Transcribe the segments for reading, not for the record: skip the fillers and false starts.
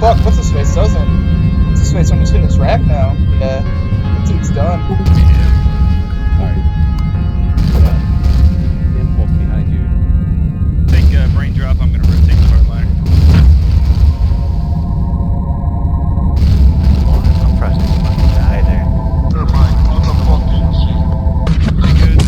fuck, what's this face doesn't? What's this face? I'm just hitting this rack now. Yeah, that dude's done. Alright. The impulse behind you. Take brain drop, I'm gonna rotate the hardliner. I'm pressing to fucking die there. Good.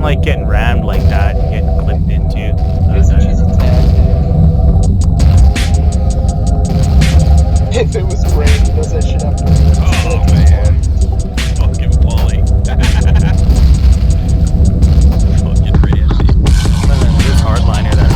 Like getting rammed like that and getting clipped into. It's a cheesy tactic. If it was Brain, he does that shit after. Oh man. Fucking Polly. Fucking Randy. And then this hardliner that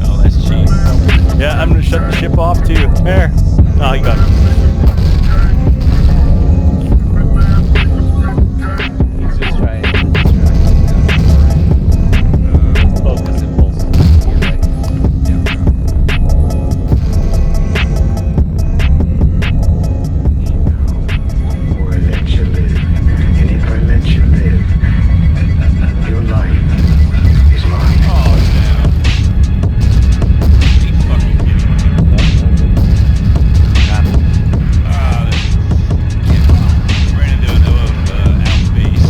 Oh, that's cheap. yeah, I'm gonna shut the ship off too. There. Oh, you got it. He's just trying to focus impulse. You're right. Or let you live. And if I let you live, your life is mine. Oh damn. He fucking kidding me. Ran into an out base.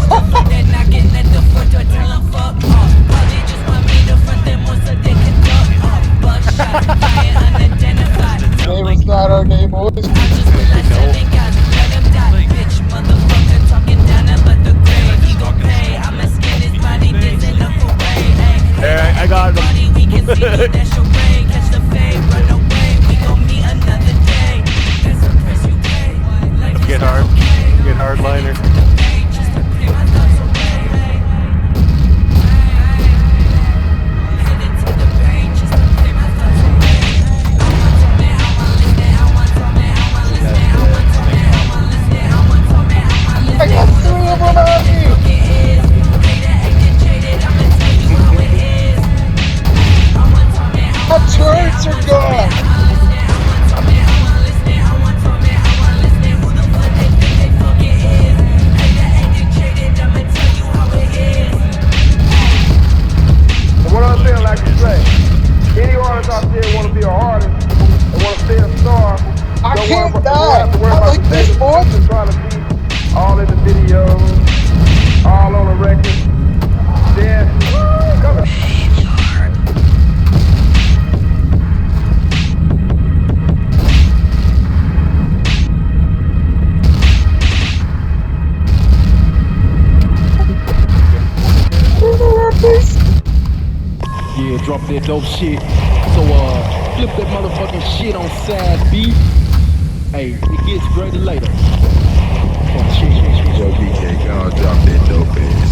That fucking They're knocking at the front door, tell them fuck off. They just want me to front them on so they can duck off. Buckshot, fire, unidentified. Name is not our name, boys. I just realized 7 guys, let him die. Bitch, motherfucker, talking down about the grave. He gon' pay, I'ma skin his body, this enough away. There, I got him. We can see me, that's your way. Catch the fade, run away. We gon' meet another day. That's the price you pay. Get hard. Get hardliner. Just to clear my thoughts away. Headed to the bay, just to clear my thoughts away. I want to me, I want to listen, I want to me, I want to listen, I want to me, I want to listen, I want to me, I want to listen. I got 3 of them on me! My turrets are gone! Yeah, drop that dope shit. So, flip that motherfucking shit on side B. Hey, it gets greater later. Fuck shit. Yo, BK, go drop that dope ass.